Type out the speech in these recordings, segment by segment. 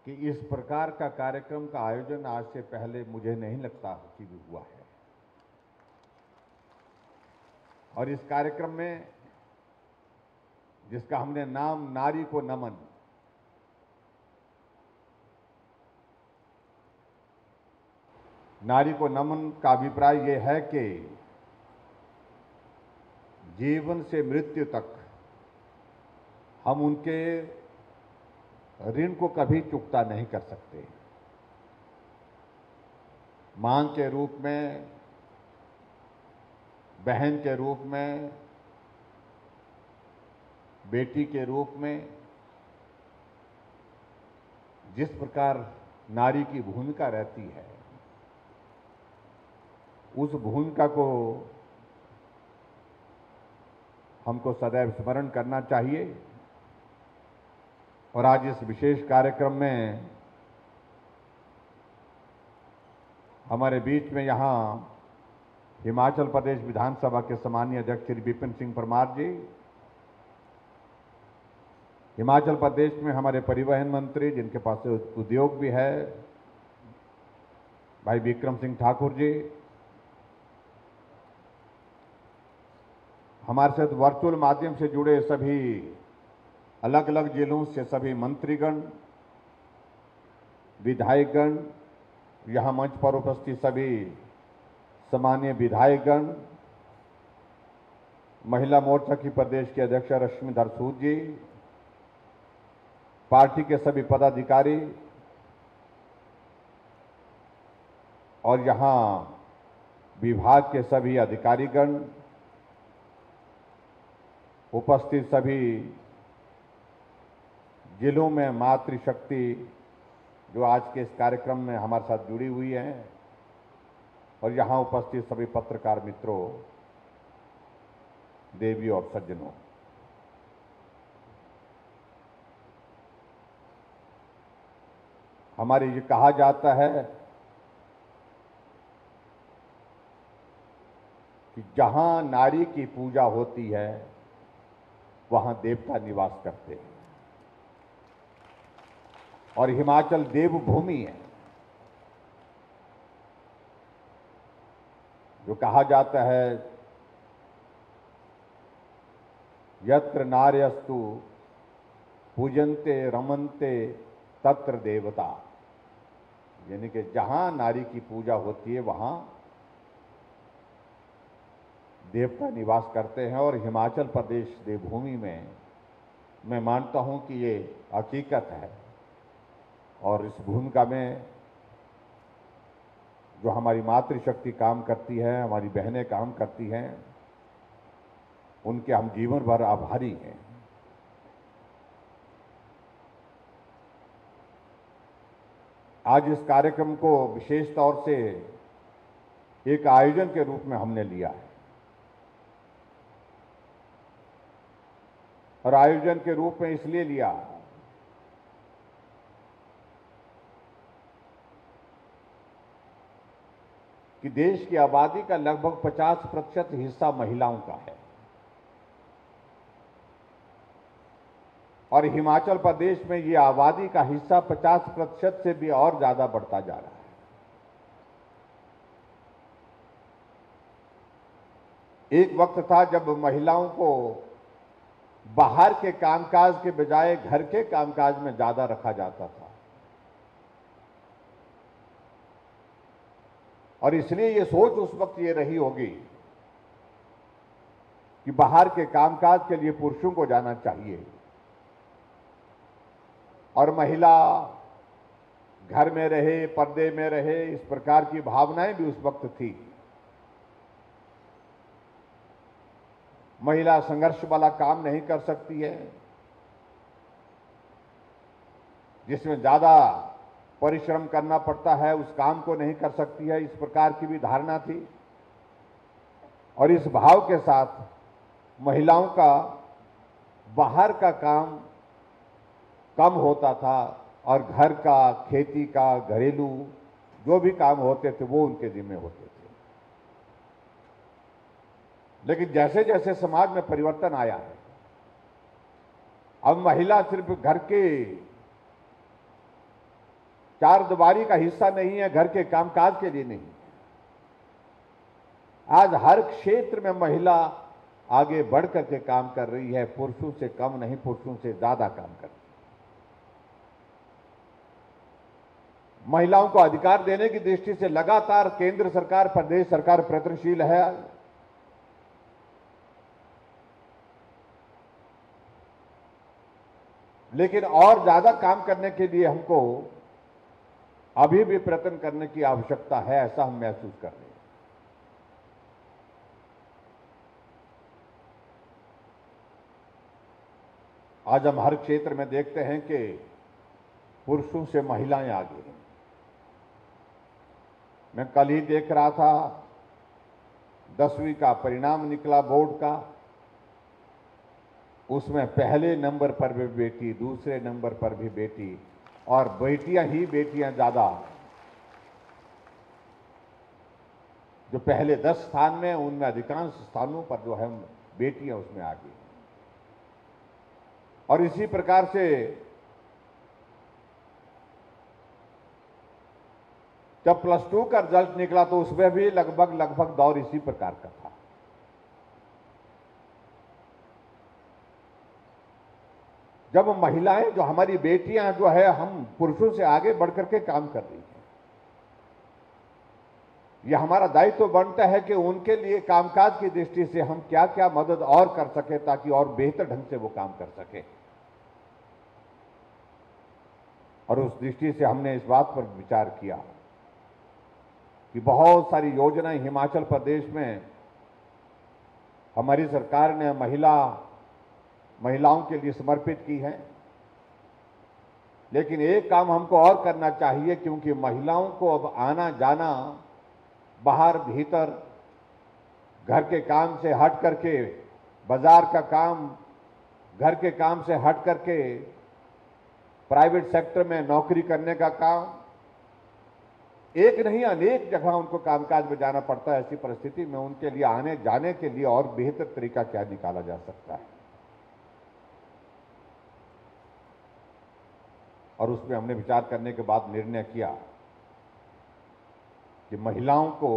कि इस प्रकार का कार्यक्रम का आयोजन आज से पहले मुझे नहीं लगता कि भी हुआ है। और इस कार्यक्रम में जिसका हमने नाम नारी को नमन, नारी को नमन का अभिप्राय यह है कि जीवन से मृत्यु तक हम उनके ऋण को कभी चुकता नहीं कर सकते। मां के रूप में, बहन के रूप में, बेटी के रूप में जिस प्रकार नारी की भूमिका रहती है, उस भूमिका को हमको सदैव स्मरण करना चाहिए। और आज इस विशेष कार्यक्रम में हमारे बीच में यहाँ हिमाचल प्रदेश विधानसभा के सम्मानीय अध्यक्ष श्री विपिन सिंह परमार जी, हिमाचल प्रदेश में हमारे परिवहन मंत्री जिनके पास उद्योग भी है भाई विक्रम सिंह ठाकुर जी, हमारे साथ वर्चुअल माध्यम से जुड़े सभी अलग अलग जिलों से सभी मंत्रीगण, विधायकगण, यहां मंच पर उपस्थित सभी सम्मानीय विधायकगण, महिला मोर्चा की प्रदेश की अध्यक्ष रश्मिधर सूद जी, पार्टी के सभी पदाधिकारी और यहां विभाग के सभी अधिकारीगण, उपस्थित सभी जिलों में मातृशक्ति जो आज के इस कार्यक्रम में हमारे साथ जुड़ी हुई हैं, और यहां उपस्थित सभी पत्रकार मित्रों, देवी और सज्जनों, हमारे ये कहा जाता है कि जहां नारी की पूजा होती है वहां देवता निवास करते हैं, और हिमाचल देवभूमि है। जो कहा जाता है यत्र नार्यस्तु पूजन्ते रमन्ते तत्र देवता, यानी कि जहां नारी की पूजा होती है वहां देवता निवास करते हैं। और हिमाचल प्रदेश देवभूमि में मैं मानता हूं कि ये हकीकत है। और इस भूमिका में जो हमारी मातृशक्ति काम करती है, हमारी बहनें काम करती हैं, उनके हम जीवन भर आभारी हैं। आज इस कार्यक्रम को विशेष तौर से एक आयोजन के रूप में हमने लिया है, और आयोजन के रूप में इसलिए लिया कि देश की आबादी का लगभग 50% हिस्सा महिलाओं का है, और हिमाचल प्रदेश में ये आबादी का हिस्सा 50% से भी और ज्यादा बढ़ता जा रहा है। एक वक्त था जब महिलाओं को बाहर के कामकाज के बजाय घर के कामकाज में ज्यादा रखा जाता था, और इसलिए ये सोच उस वक्त ये रही होगी कि बाहर के कामकाज के लिए पुरुषों को जाना चाहिए और महिला घर में रहे, पर्दे में रहे, इस प्रकार की भावनाएं भी उस वक्त थी। महिला संघर्ष वाला काम नहीं कर सकती है, जिसमें ज्यादा परिश्रम करना पड़ता है, उस काम को नहीं कर सकती है, इस प्रकार की भी धारणा थी। और इस भाव के साथ महिलाओं का बाहर का काम कम होता था, और घर का, खेती का, घरेलू जो भी काम होते थे वो उनके जिम्मे होते थे। लेकिन जैसे जैसे समाज में परिवर्तन आया है, अब महिला सिर्फ घर के चारदीवारी का हिस्सा नहीं है, घर के कामकाज के लिए नहीं। आज हर क्षेत्र में महिला आगे बढ़ करके काम कर रही है, पुरुषों से कम नहीं, पुरुषों से ज्यादा काम कर रही है। महिलाओं को अधिकार देने की दृष्टि से लगातार केंद्र सरकार, प्रदेश सरकार प्रयत्नशील है। लेकिन और ज्यादा काम करने के लिए हमको अभी भी प्रयत्न करने की आवश्यकता है, ऐसा हम महसूस कर रहे हैं। आज हम हर क्षेत्र में देखते हैं कि पुरुषों से महिलाएं आगे हैं। मैं कल ही देख रहा था, 10वीं का परिणाम निकला बोर्ड का, उसमें पहले नंबर पर भी बेटी, दूसरे नंबर पर भी बेटी, और बेटियां ही बेटियां ज्यादा। जो पहले 10 स्थान में, उनमें अधिकांश स्थानों पर जो है बेटियां उसमें आगे। और इसी प्रकार से जब +2 का रिजल्ट निकला तो उसमें भी लगभग दौर इसी प्रकार का था। जब महिलाएं, जो हमारी बेटियां जो है, हम पुरुषों से आगे बढ़कर के काम कर रही हैं, यह हमारा दायित्व तो बनता है कि उनके लिए कामकाज की दृष्टि से हम क्या क्या मदद और कर सके ताकि और बेहतर ढंग से वो काम कर सके। और उस दृष्टि से हमने इस बात पर विचार किया कि बहुत सारी योजनाएं हिमाचल प्रदेश में हमारी सरकार ने महिलाओं के लिए समर्पित की हैं। लेकिन एक काम हमको और करना चाहिए, क्योंकि महिलाओं को अब आना जाना, बाहर भीतर, घर के काम से हट करके, बाजार का काम, घर के काम से हट करके प्राइवेट सेक्टर में नौकरी करने का काम, एक नहीं अनेक जगह उनको कामकाज में जाना पड़ता है। ऐसी परिस्थिति में उनके लिए आने जाने के लिए और बेहतर तरीका क्या निकाला जा सकता है, और उसमें हमने विचार करने के बाद निर्णय किया कि महिलाओं को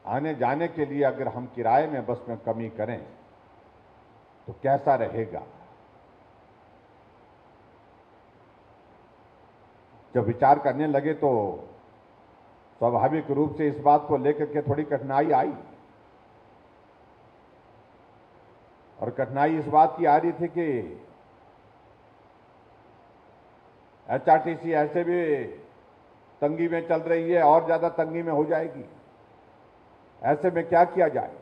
आने जाने के लिए अगर हम किराए में बस में कमी करें तो कैसा रहेगा। जब विचार करने लगे तो स्वाभाविक रूप से इस बात को लेकर के थोड़ी कठिनाई आई, और कठिनाई इस बात की आ रही थी कि HRTC ऐसे भी तंगी में चल रही है, और ज्यादा तंगी में हो जाएगी। ऐसे में क्या किया जाए।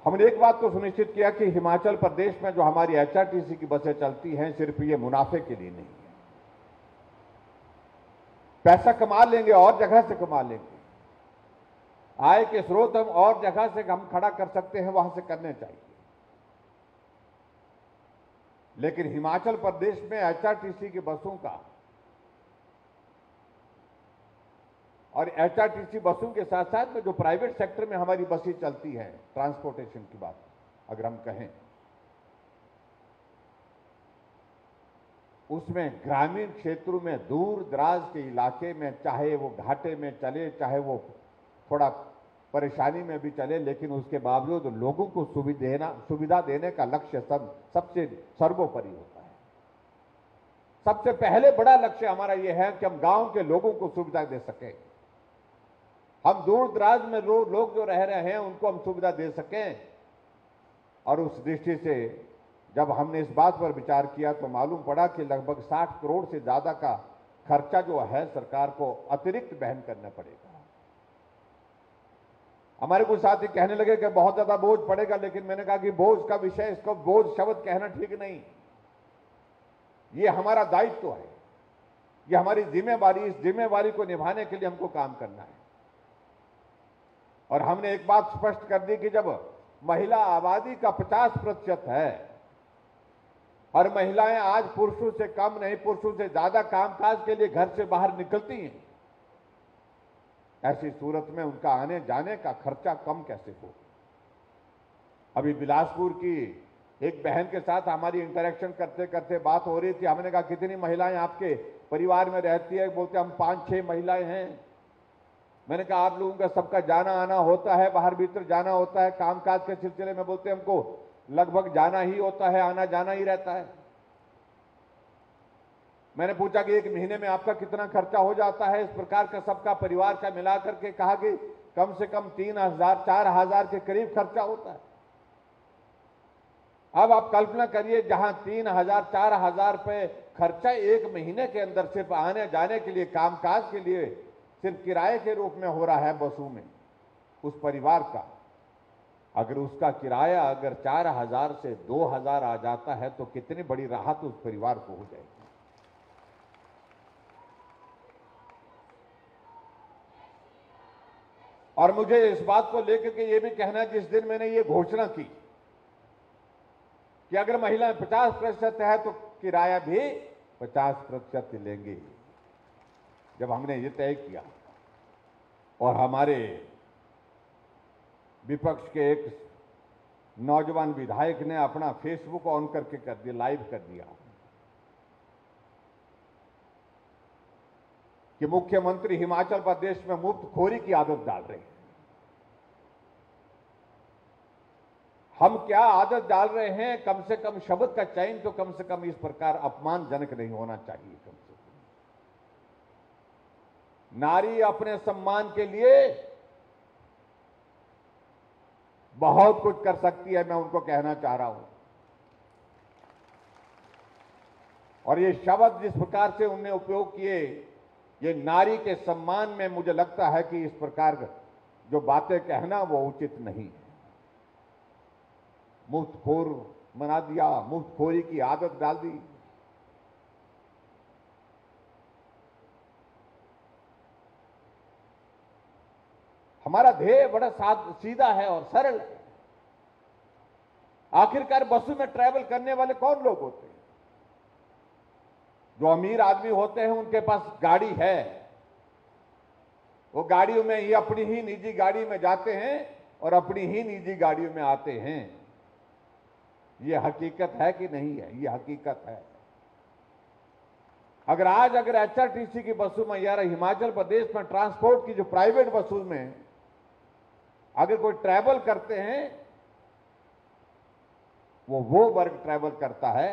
हमने एक बात को सुनिश्चित किया कि हिमाचल प्रदेश में जो हमारी HRTC की बसें चलती हैं, सिर्फ ये मुनाफे के लिए नहीं है। पैसा कमा लेंगे, और जगह से कमा लेंगे, आय के स्रोत हम और जगह से हम खड़ा कर सकते हैं, वहां से करने चाहिए। लेकिन हिमाचल प्रदेश में HRTC की बसों का, और HRTC बसों के साथ साथ में जो प्राइवेट सेक्टर में हमारी बसें चलती हैं, ट्रांसपोर्टेशन की बात अगर हम कहें, उसमें ग्रामीण क्षेत्रों में, दूर दराज के इलाके में, चाहे वो घाटे में चले, चाहे वो थोड़ा परेशानी में भी चले, लेकिन उसके बावजूद लोगों को सुविधा देने का लक्ष्य सबसे सर्वोपरि होता है। सबसे पहले बड़ा लक्ष्य हमारा यह है कि हम गांव के लोगों को सुविधा दे सकें। हम दूर दराज में लोग जो रह रहे हैं उनको हम सुविधा दे सकें। और उस दृष्टि से जब हमने इस बात पर विचार किया तो मालूम पड़ा कि लगभग 60 करोड़ से ज्यादा का खर्चा जो है सरकार को अतिरिक्त वहन करना पड़ेगा। हमारे कुछ साथी कहने लगे कि बहुत ज्यादा बोझ पड़ेगा, लेकिन मैंने कहा कि बोझ का विषय, इसको बोझ शब्द कहना ठीक नहीं। ये हमारा दायित्व है, ये हमारी जिम्मेवारी, इस जिम्मेवारी को निभाने के लिए हमको काम करना है। और हमने एक बात स्पष्ट कर दी कि जब महिला आबादी का 50% है और महिलाएं आज पुरुषों से कम नहीं, पुरुषों से ज्यादा कामकाज के लिए घर से बाहर निकलती हैं, ऐसी सूरत में उनका आने जाने का खर्चा कम कैसे हो। अभी बिलासपुर की एक बहन के साथ हमारी इंटरेक्शन करते करते बात हो रही थी। हमने कहा कितनी महिलाएं आपके परिवार में रहती है? बोलते हम 5-6 महिलाएं हैं। मैंने कहा आप लोगों का सबका जाना आना होता है, बाहर भीतर जाना होता है कामकाज के सिलसिले में? बोलते हमको लगभग जाना ही होता है, आना जाना ही रहता है। मैंने पूछा कि एक महीने में आपका कितना खर्चा हो जाता है? इस प्रकार का सबका परिवार का मिलाकर के कहा कि कम से कम 3,000-4,000 के करीब खर्चा होता है। अब आप कल्पना करिए, जहां 3,000-4,000 रुपए खर्चा एक महीने के अंदर सिर्फ आने जाने के लिए, कामकाज के लिए सिर्फ किराए के रूप में हो रहा है बसों में, उस परिवार का अगर उसका किराया अगर 4,000 से 2,000 आ जाता है तो कितनी बड़ी राहत उस परिवार को हो जाएगी। और मुझे इस बात को लेकर के ये भी कहना, जिस दिन मैंने ये घोषणा की कि अगर महिलाएं 50% है तो किराया भी 50% लेंगे, जब हमने ये तय किया और हमारे विपक्ष के एक नौजवान विधायक ने अपना फेसबुक ऑन करके कर दिया, लाइव कर दिया कि मुख्यमंत्री हिमाचल प्रदेश में मुफ्तखोरी की आदत डाल रहे हैं। हम क्या आदत डाल रहे हैं? कम से कम शब्द का चयन तो कम से कम इस प्रकार अपमानजनक नहीं होना चाहिए। कम से कम नारी अपने सम्मान के लिए बहुत कुछ कर सकती है, मैं उनको कहना चाह रहा हूं। और ये शब्द जिस प्रकार से उन्होंने उपयोग किए, ये नारी के सम्मान में मुझे लगता है कि इस प्रकार जो बातें कहना वो उचित नहीं है। मुफ्तखोर बना दिया, मुफ्तखोरी की आदत डाल दी। हमारा ध्येय बड़ा सीधा है और सरल है। आखिरकार बसों में ट्रैवल करने वाले कौन लोग होते हैं? जो अमीर आदमी होते हैं, उनके पास गाड़ी है, वो गाड़ियों में ही अपनी ही निजी गाड़ी में जाते हैं और अपनी ही निजी गाड़ियों में आते हैं। ये हकीकत है कि नहीं है? ये हकीकत है। अगर आज एचआरटीसी की बसों में, यार हिमाचल प्रदेश में ट्रांसपोर्ट की जो प्राइवेट बसों में अगर कोई ट्रैवल करते हैं, वो वर्ग ट्रैवल करता है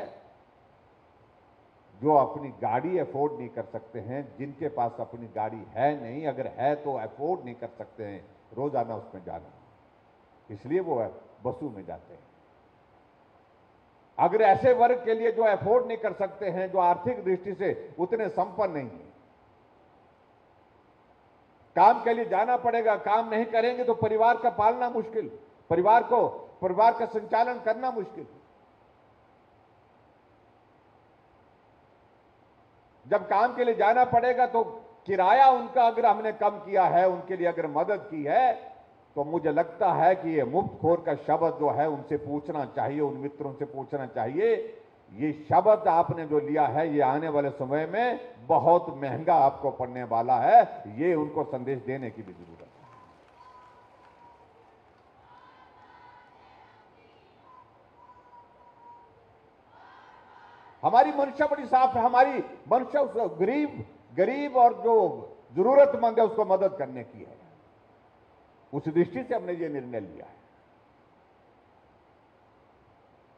जो अपनी गाड़ी अफोर्ड नहीं कर सकते हैं, जिनके पास अपनी गाड़ी है नहीं, अगर है तो अफोर्ड नहीं कर सकते हैं रोजाना उसमें जाना, इसलिए वो बसों में जाते हैं। अगर ऐसे वर्ग के लिए जो अफोर्ड नहीं कर सकते हैं, जो आर्थिक दृष्टि से उतने संपन्न नहीं है, काम के लिए जाना पड़ेगा, काम नहीं करेंगे तो परिवार का पालना मुश्किल, परिवार का संचालन करना मुश्किल। जब काम के लिए जाना पड़ेगा तो किराया उनका अगर हमने कम किया है, उनके लिए अगर मदद की है, तो मुझे लगता है कि ये मुफ्तखोर का शब्द जो है उनसे पूछना चाहिए, उन मित्रों से पूछना चाहिए, ये शब्द आपने जो लिया है ये आने वाले समय में बहुत महंगा आपको पड़ने वाला है। ये उनको संदेश देने की भी जरूरत है। हमारी मंशा बड़ी साफ है। हमारी मंशा गरीब और जो जरूरतमंद है उसको मदद करने की है। उस दृष्टि से हमने ये निर्णय लिया है।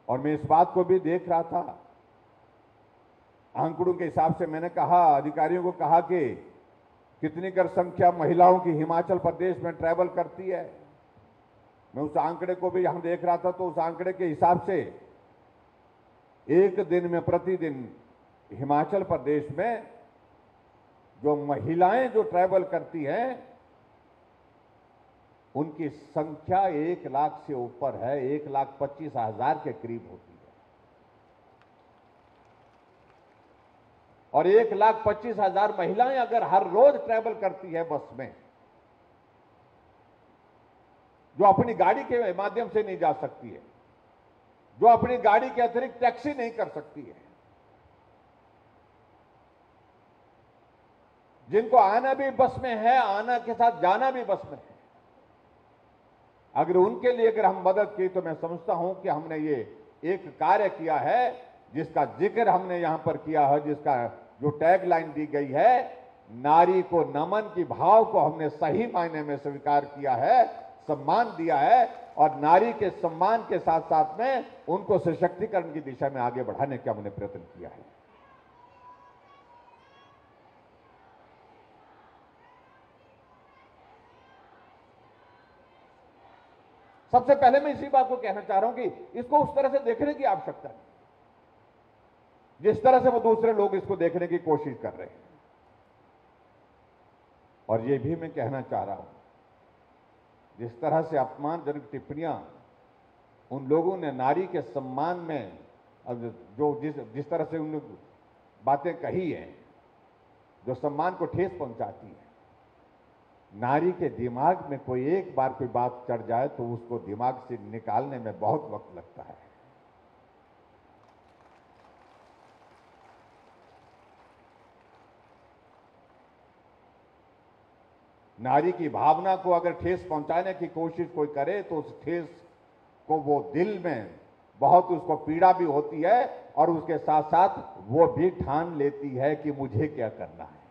और मैं इस बात को भी देख रहा था, आंकड़ों के हिसाब से मैंने कहा, अधिकारियों को कहा कि कितनी कर संख्या महिलाओं की हिमाचल प्रदेश में ट्रैवल करती है। मैं उस आंकड़े को भी यहां देख रहा था, तो उस आंकड़े के हिसाब से एक दिन में प्रतिदिन हिमाचल प्रदेश में जो महिलाएं जो ट्रैवल करती हैं उनकी संख्या 1 लाख से ऊपर है, 1,25,000 के करीब होती है। और 1,25,000 महिलाएं अगर हर रोज ट्रैवल करती है बस में, जो अपनी गाड़ी के माध्यम से नहीं जा सकती है, जो अपनी गाड़ी के अतिरिक्त टैक्सी नहीं कर सकती है, जिनको आना भी बस में है, आना के साथ जाना भी बस में है, अगर उनके लिए अगर हम मदद की तो मैं समझता हूं कि हमने ये एक कार्य किया है जिसका जिक्र हमने यहां पर किया है, जिसका जो टैगलाइन दी गई है, नारी को नमन की भाव को हमने सही मायने में स्वीकार किया है, सम्मान दिया है और नारी के सम्मान के साथ साथ में उनको सशक्तिकरण की दिशा में आगे बढ़ाने का हमने प्रयत्न किया है। सबसे पहले मैं इसी बात को कहना चाह रहा हूं कि इसको उस तरह से देखने की आवश्यकता नहीं जिस तरह से वो दूसरे लोग इसको देखने की कोशिश कर रहे हैं। और ये भी मैं कहना चाह रहा हूं, जिस तरह से अपमानजनक टिप्पणियां उन लोगों ने नारी के सम्मान में, अब जो जिस तरह से उन बातें कही हैं जो सम्मान को ठेस पहुंचाती है, नारी के दिमाग में कोई एक बार कोई बात चढ़ जाए तो उसको दिमाग से निकालने में बहुत वक्त लगता है। नारी की भावना को अगर ठेस पहुंचाने की कोशिश कोई करे तो उस ठेस को वो दिल में बहुत उसको पीड़ा भी होती है और उसके साथ साथ वो भी ठान लेती है कि मुझे क्या करना है।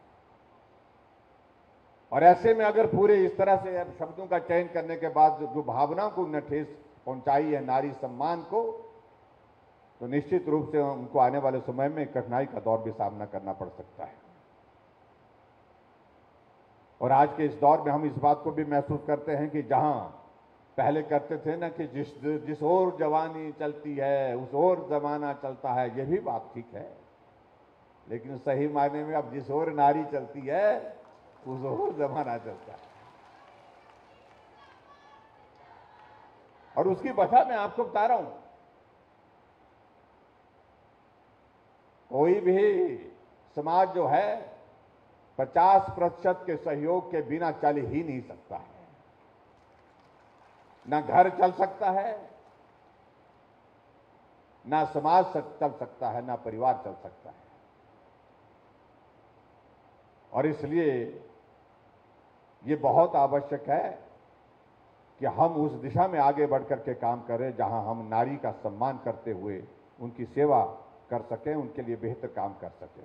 और ऐसे में अगर पूरे इस तरह से शब्दों का चयन करने के बाद जो भावनाओं को उन्हें ठेस पहुंचाई है नारी सम्मान को, तो निश्चित रूप से उनको आने वाले समय में कठिनाई का दौर भी सामना करना पड़ सकता है। और आज के इस दौर में हम इस बात को भी महसूस करते हैं कि जहां पहले करते थे ना कि जिस ओर जवानी चलती है उस ओर जमाना चलता है, यह भी बात ठीक है, लेकिन सही मायने में अब जिस ओर नारी चलती है उस ओर जमाना चलता है। और उसकी वजह मैं आपको बता रहा हूं, कोई भी समाज जो है 50% के सहयोग के बिना चल ही नहीं सकता है। ना घर चल सकता है, ना समाज चल सकता है, ना परिवार चल सकता है। और इसलिए ये बहुत आवश्यक है कि हम उस दिशा में आगे बढ़कर के काम करें जहां हम नारी का सम्मान करते हुए उनकी सेवा कर सकें, उनके लिए बेहतर काम कर सकें।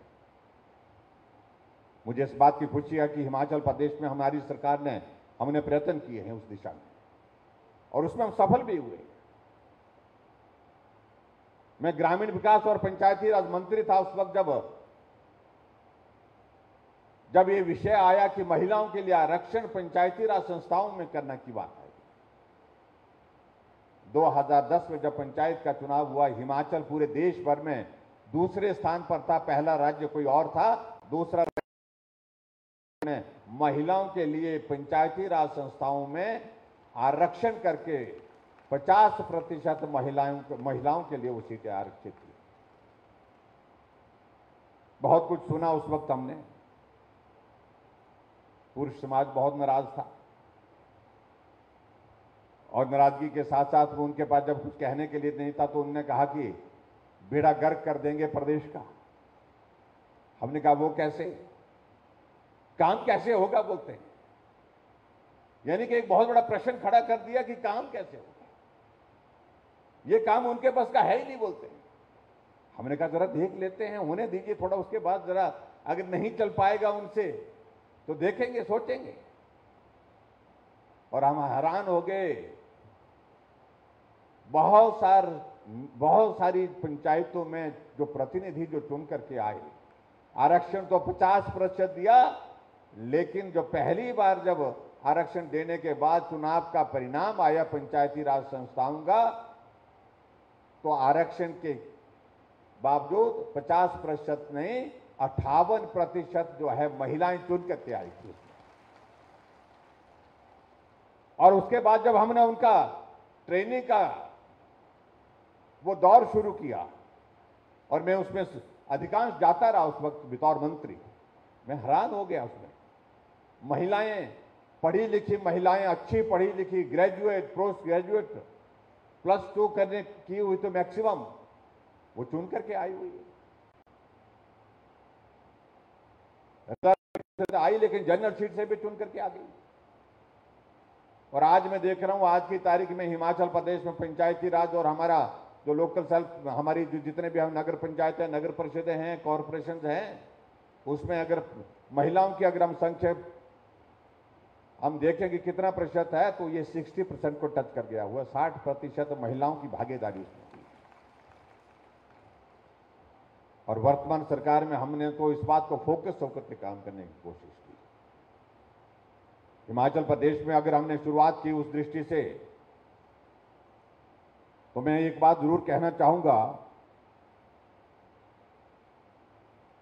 मुझे इस बात की खुशी है कि हिमाचल प्रदेश में हमारी सरकार ने हमने प्रयत्न किए हैं उस दिशा में और उसमें हम सफल भी हुए। मैं ग्रामीण विकास और पंचायती राज मंत्री था उस वक्त जब ये विषय आया कि महिलाओं के लिए आरक्षण पंचायती राज संस्थाओं में करने की बात आई। 2010 में जब पंचायत का चुनाव हुआ, हिमाचल पूरे देश भर में दूसरे स्थान पर था। पहला राज्य कोई और था, दूसरा ने महिलाओं के लिए पंचायती राज संस्थाओं में आरक्षण करके 50% महिलाओं के लिए वो सीटें आरक्षित की। बहुत कुछ सुना उस वक्त हमने, पुरुष समाज बहुत नाराज था और नाराजगी के साथ साथ वो उनके पास जब कुछ कहने के लिए नहीं था तो उन्होंने कहा कि बेड़ा गर्क कर देंगे प्रदेश का। हमने कहा वो कैसे, काम कैसे होगा बोलते हैं, यानी कि एक बहुत बड़ा प्रश्न खड़ा कर दिया कि काम कैसे होगा, ये काम उनके पास का है ही नहीं बोलते। हमने कहा जरा देख लेते हैं, होने दीजिए थोड़ा, उसके बाद जरा अगर नहीं चल पाएगा उनसे तो देखेंगे, सोचेंगे। और हम हैरान हो गए, बहुत सारी पंचायतों में जो प्रतिनिधि जो चुन करके आए, आरक्षण तो 50% दिया, लेकिन जो पहली बार जब आरक्षण देने के बाद चुनाव का परिणाम आया पंचायती राज संस्थाओं का, तो आरक्षण के बावजूद 50% नहीं 58% जो है महिलाएं चुन करके आई थी। और उसके बाद जब हमने उनका ट्रेनिंग का वो दौर शुरू किया और मैं उसमें अधिकांश जाता रहा उस वक्त बतौर मंत्री, मैं हैरान हो गया। उसमें महिलाएं, पढ़ी लिखी महिलाएं, अच्छी पढ़ी लिखी, ग्रेजुएट, पोस्ट ग्रेजुएट, +2 करने की हुई तो मैक्सिमम वो चुन करके आई हुई है। आई लेकिन जनरल सीट से भी चुन करके आ गई। और आज मैं देख रहा हूं, आज की तारीख में हिमाचल प्रदेश में पंचायती राज और हमारा जो लोकल सेल्फ हमारी जो जितने भी हम नगर पंचायतें, नगर परिषदें हैं, कॉरपोरेशन हैं, उसमें अगर महिलाओं की अगर हम संख्या हम देखेंगे कितना प्रतिशत है, तो ये 60% को टच कर गया हुआ, 60% महिलाओं की भागीदारी इसमें थी। और वर्तमान सरकार में हमने तो इस बात को फोकस होकर के काम करने की कोशिश की। हिमाचल प्रदेश में अगर हमने शुरुआत की उस दृष्टि से, तो मैं एक बात जरूर कहना चाहूंगा,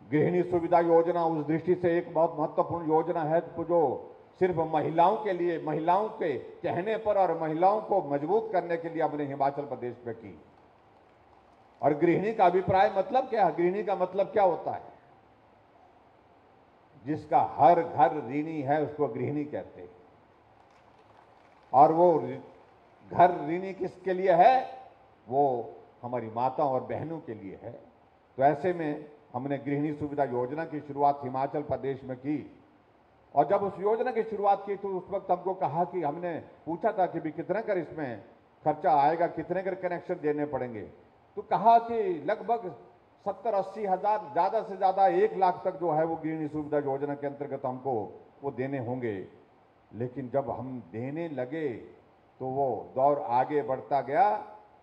गृहिणी सुविधा योजना उस दृष्टि से एक बहुत महत्वपूर्ण योजना है, तो जो सिर्फ महिलाओं के लिए, महिलाओं के कहने पर और महिलाओं को मजबूत करने के लिए हमने हिमाचल प्रदेश में की। और गृहिणी का अभिप्राय मतलब क्या है? गृहिणी का मतलब क्या होता है? जिसका हर घर ऋणी है उसको गृहिणी कहते हैं। और वो घर ऋणी किसके लिए है? वो हमारी माताओं और बहनों के लिए है। तो ऐसे में हमने गृहिणी सुविधा योजना की शुरुआत हिमाचल प्रदेश में की। और जब उस योजना की शुरुआत की तो उस वक्त हमको कहा कि हमने पूछा था कि भी कितना कर इसमें खर्चा आएगा, कितने कर कनेक्शन देने पड़ेंगे। तो कहा कि लगभग 70-80 हजार, ज्यादा से ज्यादा 1 लाख तक जो है वो गृहिणी सुविधा योजना के अंतर्गत हमको वो देने होंगे। लेकिन जब हम देने लगे तो वो दौर आगे बढ़ता गया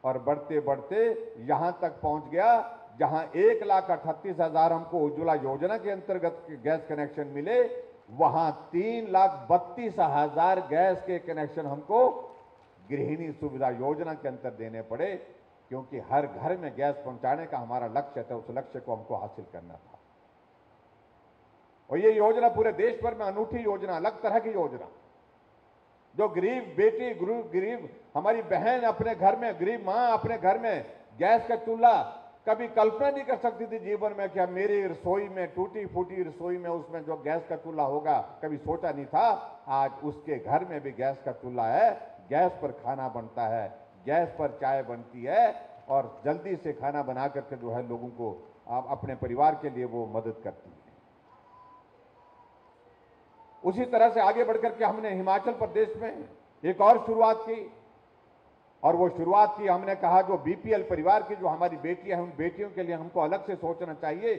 और बढ़ते बढ़ते यहां तक पहुंच गया जहां 1,38,000 हमको उज्ज्वला योजना के अंतर्गत गैस कनेक्शन मिले, वहां 3,32,000 गैस के कनेक्शन हमको गृहिणी सुविधा योजना के अंतर देने पड़े, क्योंकि हर घर में गैस पहुंचाने का हमारा लक्ष्य था। उस लक्ष्य को हमको हासिल करना था। और ये योजना पूरे देश भर में अनूठी योजना, अलग तरह की योजना, जो गरीब बेटी, गरीब हमारी बहन अपने घर में, गरीब मां अपने घर में गैस का चूल्हा कभी कल्पना नहीं कर सकती थी जीवन में कि मेरी रसोई में, टूटी फूटी रसोई में उसमें जो गैस का चूल्हा होगा, कभी सोचा नहीं था। आज उसके घर में भी गैस का चूल्हा है, गैस पर खाना बनता है, गैस पर चाय बनती है और जल्दी से खाना बना करके जो है लोगों को अपने परिवार के लिए वो मदद करती है। उसी तरह से आगे बढ़कर के हमने हिमाचल प्रदेश में एक और शुरुआत की। और वो शुरुआत की, हमने कहा जो बीपीएल परिवार की जो हमारी बेटियां हैं, उन बेटियों के लिए हमको अलग से सोचना चाहिए,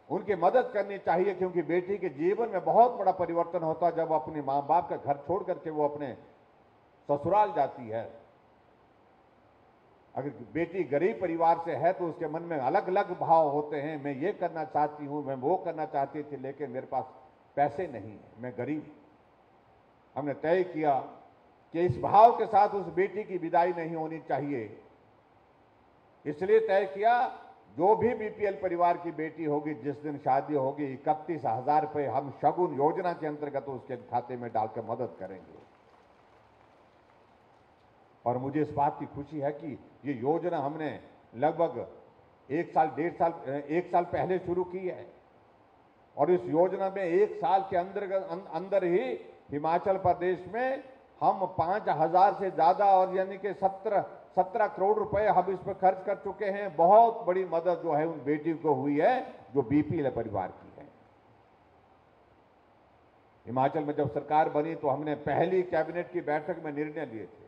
उनकी मदद करनी चाहिए, क्योंकि बेटी के जीवन में बहुत बड़ा परिवर्तन होता है जब अपने मां बाप का घर छोड़ करके वो अपने ससुराल जाती है। अगर बेटी गरीब परिवार से है तो उसके मन में अलग अलग भाव होते हैं, मैं ये करना चाहती हूं, मैं वो करना चाहती थी, लेकिन मेरे पास पैसे नहीं है, मैं गरीब। हमने तय किया कि इस भाव के साथ उस बेटी की विदाई नहीं होनी चाहिए। इसलिए तय किया, जो भी बीपीएल परिवार की बेटी होगी, जिस दिन शादी होगी, 31,000 रुपए हम शगुन योजना के अंतर्गत उसके खाते में डालकर मदद करेंगे। और मुझे इस बात की खुशी है कि ये योजना हमने लगभग 1 साल, 1.5 साल, 1 साल पहले शुरू की है। और इस योजना में 1 साल के अंदर ही हिमाचल प्रदेश में हम 5,000 से ज्यादा, और यानी कि 17 करोड़ रुपए हम इस पर खर्च कर चुके हैं। बहुत बड़ी मदद जो है उन बेटियों को हुई है जो बीपीएल परिवार की है। हिमाचल में जब सरकार बनी तो हमने पहली कैबिनेट की बैठक में निर्णय लिए थे,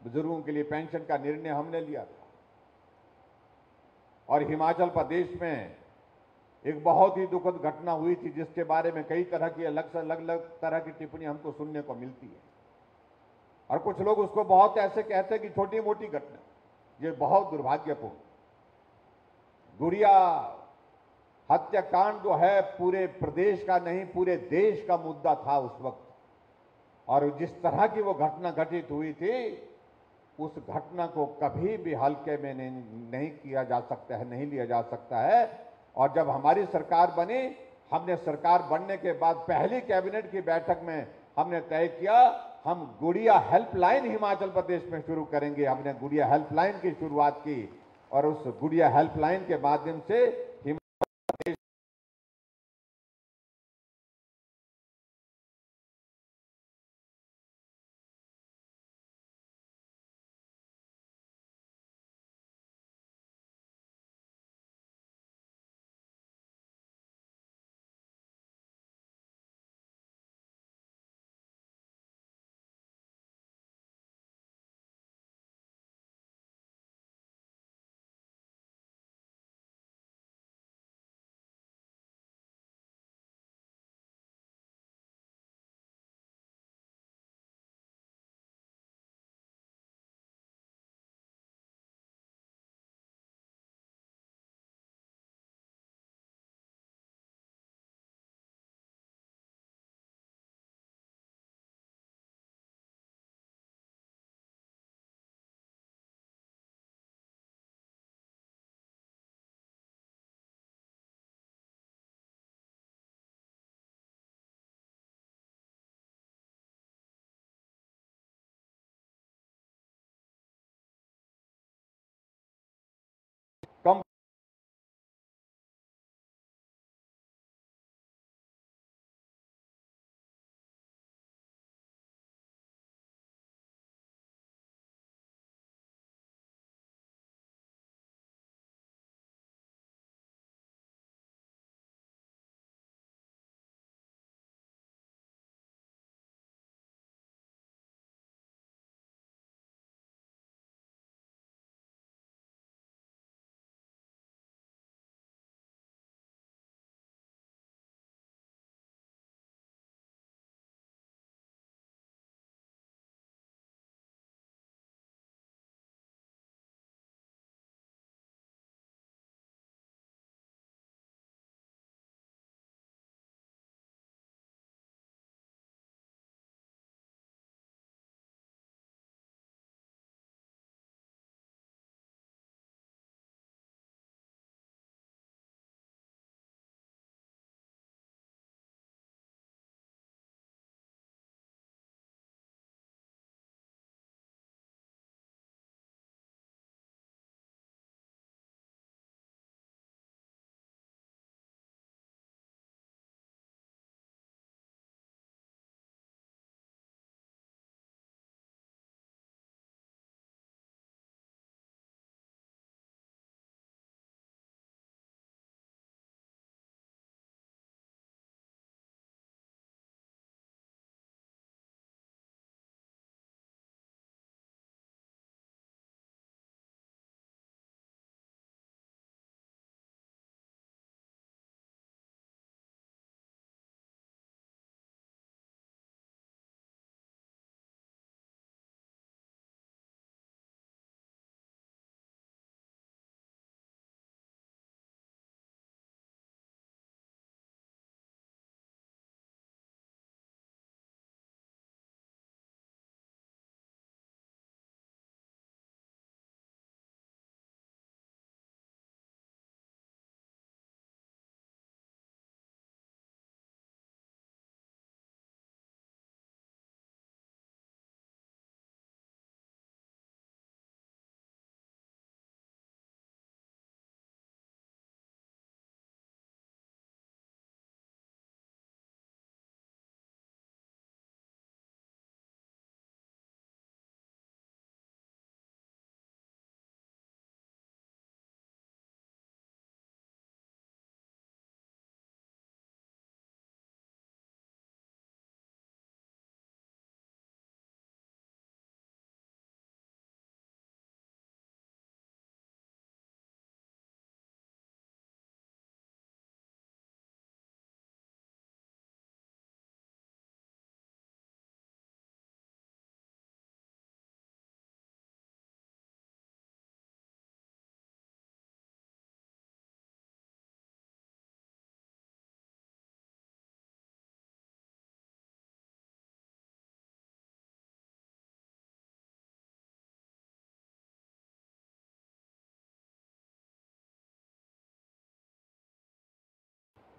बुजुर्गों के लिए पेंशन का निर्णय हमने लिया था। और हिमाचल प्रदेश में एक बहुत ही दुखद घटना हुई थी, जिसके बारे में कई तरह की अलग से अलग अलग तरह की टिप्पणी हमको सुनने को मिलती है। और कुछ लोग उसको बहुत ऐसे कहते हैं कि छोटी मोटी घटना, ये बहुत दुर्भाग्यपूर्ण। गुड़िया हत्याकांड जो है पूरे प्रदेश का नहीं, पूरे देश का मुद्दा था उस वक्त। और जिस तरह की वो घटना घटित हुई थी, उस घटना को कभी भी हल्के में नहीं किया जा सकता है, नहीं लिया जा सकता है। और जब हमारी सरकार बनी, हमने सरकार बनने के बाद पहली कैबिनेट की बैठक में हमने तय किया, हम गुड़िया हेल्पलाइन हिमाचल प्रदेश में शुरू करेंगे। हमने गुड़िया हेल्पलाइन की शुरुआत की और उस गुड़िया हेल्पलाइन के माध्यम से कम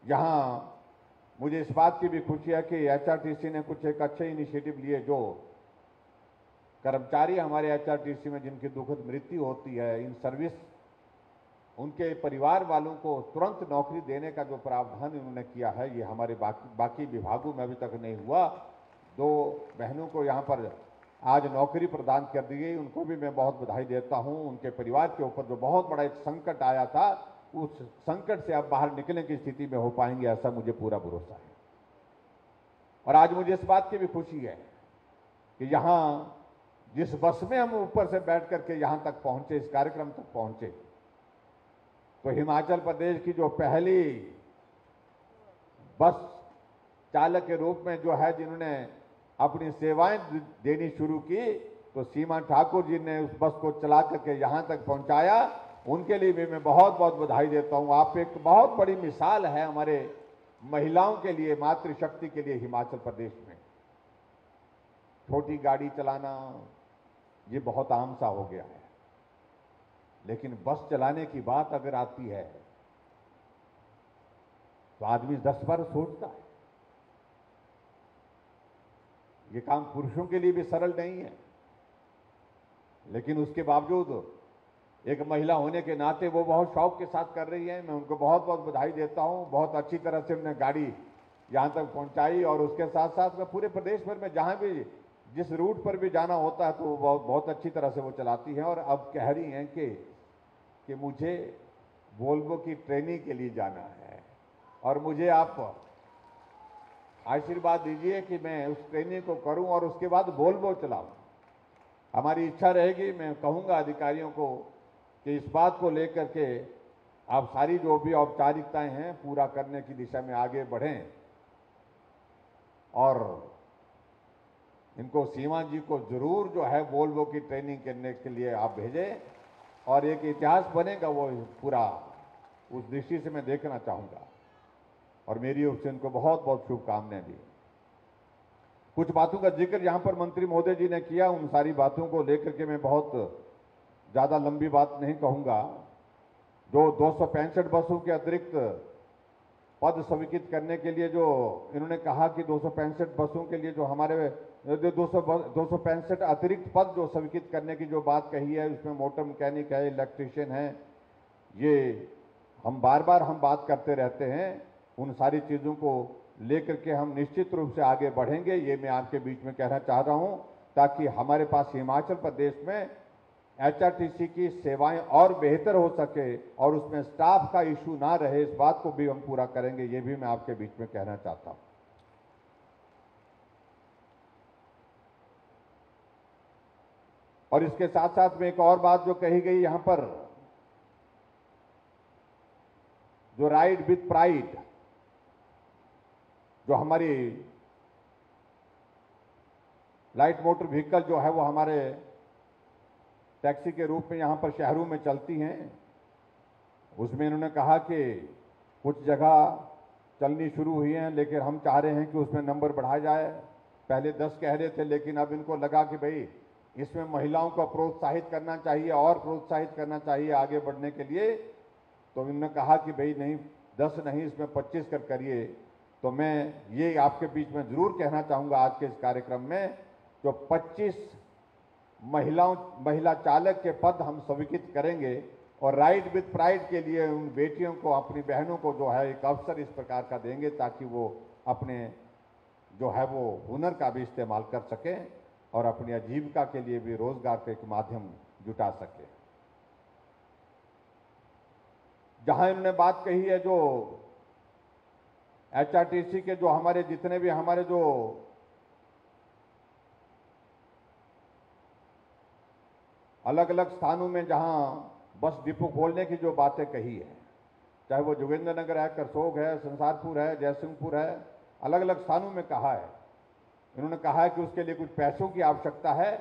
यहां मुझे इस बात की भी खुशी है कि एचआरटीसी ने कुछ एक अच्छे इनिशिएटिव लिए। जो कर्मचारी हमारे एचआरटीसी में जिनकी दुखद मृत्यु होती है इन सर्विस, उनके परिवार वालों को तुरंत नौकरी देने का जो प्रावधान इन्होंने किया है, ये हमारे बाकी विभागों में अभी तक नहीं हुआ। 2 बहनों को यहाँ पर आज नौकरी प्रदान कर दी गई, उनको भी मैं बहुत बधाई देता हूँ। उनके परिवार के ऊपर जो बहुत बड़ा एक संकट आया था, उस संकट से अब बाहर निकलने की स्थिति में हो पाएंगे, ऐसा मुझे पूरा भरोसा है। और आज मुझे इस बात की भी खुशी है कि यहां जिस बस में हम ऊपर से बैठ करके यहां तक पहुंचे, इस कार्यक्रम तक पहुंचे, तो हिमाचल प्रदेश की जो पहली बस चालक के रूप में जो है जिन्होंने अपनी सेवाएं देनी शुरू की, तो सीमा ठाकुर जी ने उस बस को चला करके यहां तक पहुंचाया। उनके लिए भी मैं बहुत बहुत बधाई देता हूं। आप एक बहुत बड़ी मिसाल है हमारे महिलाओं के लिए, मातृशक्ति के लिए हिमाचल प्रदेश में। छोटी गाड़ी चलाना ये बहुत आम सा हो गया है, लेकिन बस चलाने की बात अगर आती है तो आदमी 10 बार सोचता है। ये काम पुरुषों के लिए भी सरल नहीं है, लेकिन उसके बावजूद एक महिला होने के नाते वो बहुत शौक के साथ कर रही है। मैं उनको बहुत बहुत बधाई देता हूं। बहुत अच्छी तरह से उन्होंने गाड़ी यहां तक पहुंचाई और उसके साथ साथ मैं पूरे प्रदेश भर में जहां भी जिस रूट पर भी जाना होता है तो वो बहुत बहुत अच्छी तरह से वो चलाती है। और अब कह रही हैं कि मुझे वोल्वो की ट्रेनिंग के लिए जाना है और मुझे आप आशीर्वाद दीजिए कि मैं उस ट्रेनिंग को करूं और उसके बाद वोल्वो चलाऊं। हमारी इच्छा रहेगी, मैं कहूंगा अधिकारियों को कि इस बात को लेकर के आप सारी जो भी औपचारिकताएं हैं पूरा करने की दिशा में आगे बढ़ें और इनको सीमा जी को जरूर जो है वोल्वो की ट्रेनिंग करने के लिए आप भेजें और एक इतिहास बनेगा वो पूरा, उस दृष्टि से मैं देखना चाहूंगा और मेरी ओर से उनको बहुत बहुत शुभकामनाएं दी। कुछ बातों का जिक्र यहां पर मंत्री महोदय जी ने किया, उन सारी बातों को लेकर के मैं बहुत ज्यादा लंबी बात नहीं कहूंगा। जो 265 बसों के अतिरिक्त पद स्वीकृत करने के लिए जो इन्होंने कहा कि 265 बसों के लिए जो हमारे 265 अतिरिक्त पद जो स्वीकृत करने की जो बात कही है, उसमें मोटर मैकेनिक है, इलेक्ट्रीशियन है, ये हम बार बार बात करते रहते हैं। उन सारी चीजों को लेकर के हम निश्चित रूप से आगे बढ़ेंगे, ये मैं आपके बीच में कहना चाह रहा हूं, ताकि हमारे पास हिमाचल प्रदेश में एचआरटीसी की सेवाएं और बेहतर हो सके और उसमें स्टाफ का इशू ना रहे, इस बात को भी हम पूरा करेंगे, ये भी मैं आपके बीच में कहना चाहता हूं। और इसके साथ साथ में एक और बात जो कही गई यहां पर, जो राइड विथ प्राइड, जो हमारी लाइट मोटर व्हीकल जो है वो हमारे टैक्सी के रूप में यहां पर शहरों में चलती हैं, उसमें इन्होंने कहा कि कुछ जगह चलनी शुरू हुई हैं, लेकिन हम चाह रहे हैं कि उसमें नंबर बढ़ाया जाए। पहले 10 कह रहे थे, लेकिन अब इनको लगा कि भाई इसमें महिलाओं को प्रोत्साहित करना चाहिए और प्रोत्साहित करना चाहिए आगे बढ़ने के लिए। तो इन्होंने कहा कि भाई नहीं 10 नहीं, इसमें 25 कर करिए। तो मैं ये आपके बीच में जरूर कहना चाहूंगा आज के इस कार्यक्रम में, जो 25 महिला चालक के पद हम स्वीकृत करेंगे और राइड विथ प्राइड के लिए उन बेटियों को, अपनी बहनों को जो है एक अवसर इस प्रकार का देंगे ताकि वो अपने जो है वो हुनर का भी इस्तेमाल कर सके और अपनी आजीविका के लिए भी रोजगार का एक माध्यम जुटा सके। जहां इन्होंने बात कही है जो एचआरटीसी के जो हमारे जितने भी हमारे जो अलग अलग स्थानों में जहां बस डिपो खोलने की जो बातें कही है, चाहे वो जोगिंद्रनगर है, करसोग है, संसारपुर है, जयसिंहपुर है, अलग अलग स्थानों में कहा है। इन्होंने कहा है कि उसके लिए कुछ पैसों की आवश्यकता है।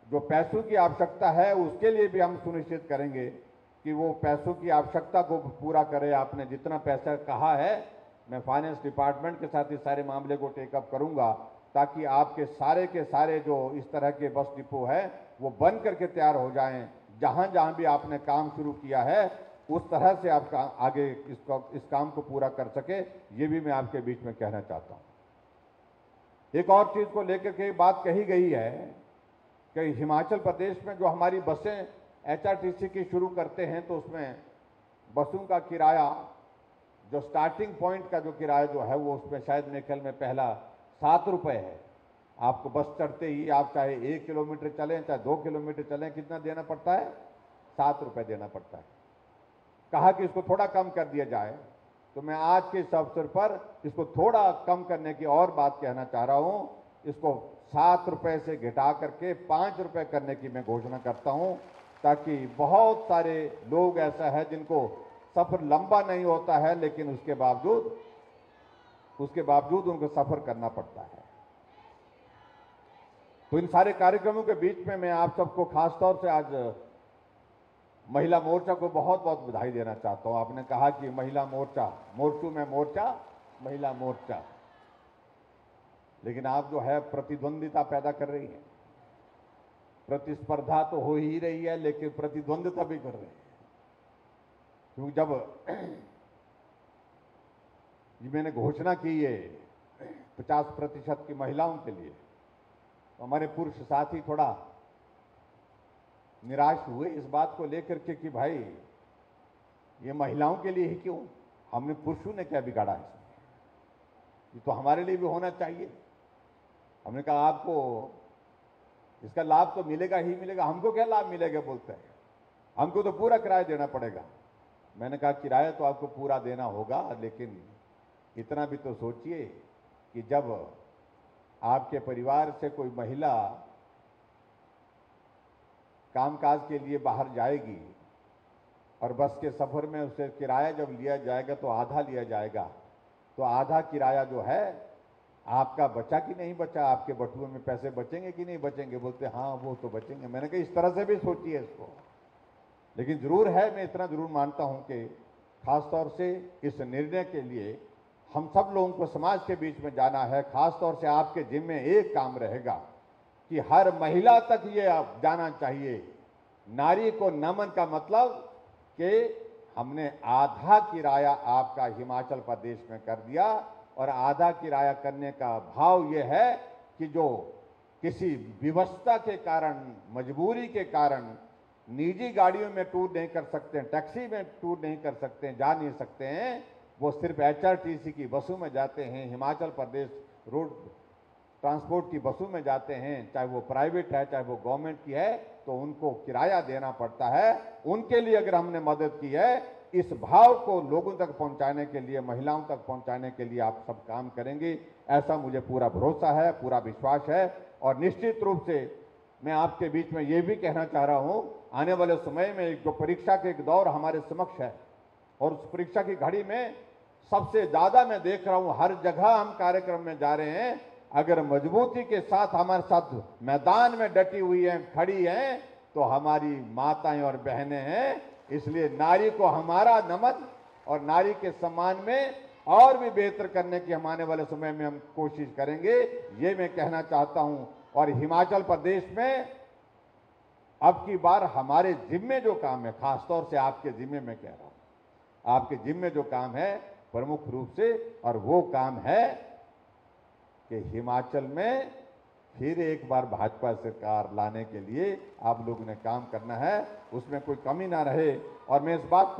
जो पैसों की आवश्यकता है उसके लिए भी हम सुनिश्चित करेंगे कि वो पैसों की आवश्यकता को पूरा करे। आपने जितना पैसा कहा है, मैं फाइनेंस डिपार्टमेंट के साथ इस सारे मामले को टेकअप करूंगा ताकि आपके सारे के सारे जो इस तरह के बस डिपो है वो बन करके तैयार हो जाएं। जहां जहां भी आपने काम शुरू किया है उस तरह से आप आगे इस काम को पूरा कर सके, ये भी मैं आपके बीच में कहना चाहता हूं। एक और चीज को लेकर के बात कही गई है कि हिमाचल प्रदेश में जो हमारी बसें एचआरटीसी की शुरू करते हैं तो उसमें बसों का किराया, जो स्टार्टिंग पॉइंट का जो किराया जो है वो उसमें शायद मेरे ख्याल में पहला 7 रुपए है। आपको बस चढ़ते ही आप चाहे 1 किलोमीटर चलें चाहे 2 किलोमीटर चलें, कितना देना पड़ता है? 7 रुपए देना पड़ता है। कहा कि इसको थोड़ा कम कर दिया जाए, तो मैं आज के इस अवसर पर इसको थोड़ा कम करने की और बात कहना चाह रहा हूं। इसको 7 रुपए से घटा करके 5 रुपए करने की मैं घोषणा करता हूं, ताकि बहुत सारे लोग ऐसा है जिनको सफर लंबा नहीं होता है लेकिन उसके बावजूद उनको सफर करना पड़ता है। तो इन सारे कार्यक्रमों के बीच में मैं आप सबको खासतौर से आज महिला मोर्चा को बहुत बहुत बधाई देना चाहता हूं। आपने कहा कि महिला मोर्चा, मोर्चों में मोर्चा, महिला मोर्चा, लेकिन आप जो है प्रतिद्वंदिता पैदा कर रही है। प्रतिस्पर्धा तो हो ही रही है लेकिन प्रतिद्वंदिता भी कर रही है। क्योंकि जब ये मैंने घोषणा की है 50% की महिलाओं के लिए, तो हमारे पुरुष साथी थोड़ा निराश हुए इस बात को लेकर के कि भाई ये महिलाओं के लिए ही क्यों, हमने पुरुषों ने क्या बिगाड़ा है इसमें, ये तो हमारे लिए भी होना चाहिए। हमने कहा आपको इसका लाभ तो मिलेगा ही मिलेगा, हमको क्या लाभ मिलेगा बोलते हैं, हमको तो पूरा किराया देना पड़ेगा। मैंने कहा किराया तो आपको पूरा देना होगा, लेकिन इतना भी तो सोचिए कि जब आपके परिवार से कोई महिला कामकाज के लिए बाहर जाएगी और बस के सफर में उससे किराया जब लिया जाएगा तो आधा लिया जाएगा, तो आधा किराया जो है आपका बचा कि नहीं बचा, आपके बटुए में पैसे बचेंगे कि नहीं बचेंगे, बोलते हाँ वो तो बचेंगे। मैंने कहा इस तरह से भी सोचिए इसको। लेकिन जरूर है, मैं इतना जरूर मानता हूं कि खासतौर से इस निर्णय के लिए हम सब लोगों को समाज के बीच में जाना है। खासतौर से आपके जिम्मे एक काम रहेगा कि हर महिला तक ये जाना चाहिए, नारी को नमन का मतलब कि हमने आधा किराया आपका हिमाचल प्रदेश में कर दिया, और आधा किराया करने का भाव यह है कि जो किसी विवशता के कारण, मजबूरी के कारण निजी गाड़ियों में टूर नहीं कर सकते, टैक्सी में टूर नहीं कर सकते, जा नहीं सकते हैं, वो सिर्फ HRTC की बसों में जाते हैं, हिमाचल प्रदेश रोड ट्रांसपोर्ट की बसों में जाते हैं, चाहे वो प्राइवेट है चाहे वो गवर्नमेंट की है, तो उनको किराया देना पड़ता है। उनके लिए अगर हमने मदद की है, इस भाव को लोगों तक पहुंचाने के लिए, महिलाओं तक पहुंचाने के लिए आप सब काम करेंगे, ऐसा मुझे पूरा भरोसा है, पूरा विश्वास है। और निश्चित रूप से मैं आपके बीच में ये भी कहना चाह रहा हूं, आने वाले समय में जो परीक्षा के एक दौर हमारे समक्ष है, और उस परीक्षा की घड़ी में सबसे ज्यादा मैं देख रहा हूं हर जगह हम कार्यक्रम में जा रहे हैं, अगर मजबूती के साथ हमारे साथ मैदान में डटी हुई हैं, खड़ी हैं, तो हमारी माताएं और बहनें हैं। इसलिए नारी को हमारा नमन, और नारी के सम्मान में और भी बेहतर करने की हम आने वाले समय में हम कोशिश करेंगे, ये मैं कहना चाहता हूं। और हिमाचल प्रदेश में अब की बार हमारे जिम्मे जो काम है, खासतौर से आपके जिम्मे में कह रहा हूं, आपके जिम्मे जो काम है प्रमुख रूप से, और वो काम है कि हिमाचल में फिर एक बार भाजपा सरकार लाने के लिए आप लोगों ने काम करना है, उसमें कोई कमी ना रहे। और मैं इस बात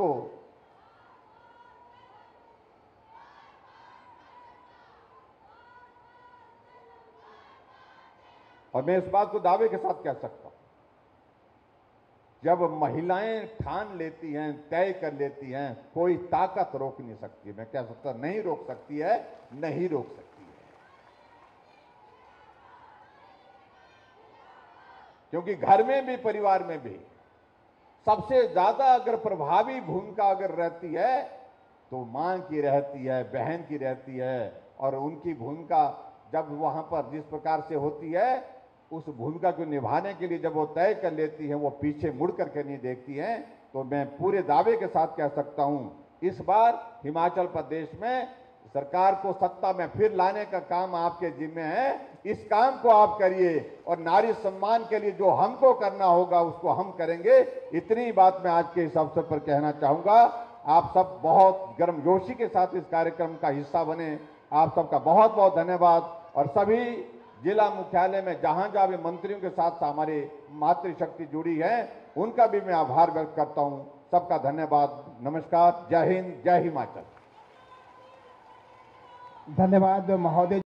को दावे के साथ कह सकता हूं, जब महिलाएं ठान लेती हैं, तय कर लेती हैं, कोई ताकत रोक नहीं सकती। मैं कह सकता नहीं रोक सकती है, नहीं रोक सकती है। क्योंकि घर में भी, परिवार में भी सबसे ज्यादा अगर प्रभावी भूमिका अगर रहती है तो मां की रहती है, बहन की रहती है। और उनकी भूमिका जब वहां पर जिस प्रकार से होती है, उस भूमिका को निभाने के लिए जब वो तय कर लेती है, वो पीछे मुड़ करके नहीं देखती है। तो मैं पूरे दावे के साथ कह सकता हूं, इस बार हिमाचल प्रदेश में सरकार को सत्ता में फिर लाने का काम आपके जिम्मे है। इस काम को आप करिए, और नारी सम्मान के लिए जो हमको करना होगा उसको हम करेंगे। इतनी बात मैं आज के इस अवसर पर कहना चाहूंगा। आप सब बहुत गर्मजोशी के साथ इस कार्यक्रम का हिस्सा बने, आप सबका बहुत बहुत धन्यवाद। और सभी जिला मुख्यालय में जहां जहां भी मंत्रियों के साथ हमारी मातृशक्ति जुड़ी है, उनका भी मैं आभार व्यक्त करता हूं। सबका धन्यवाद, नमस्कार, जय हिंद, जय हिमाचल। धन्यवाद महोदय।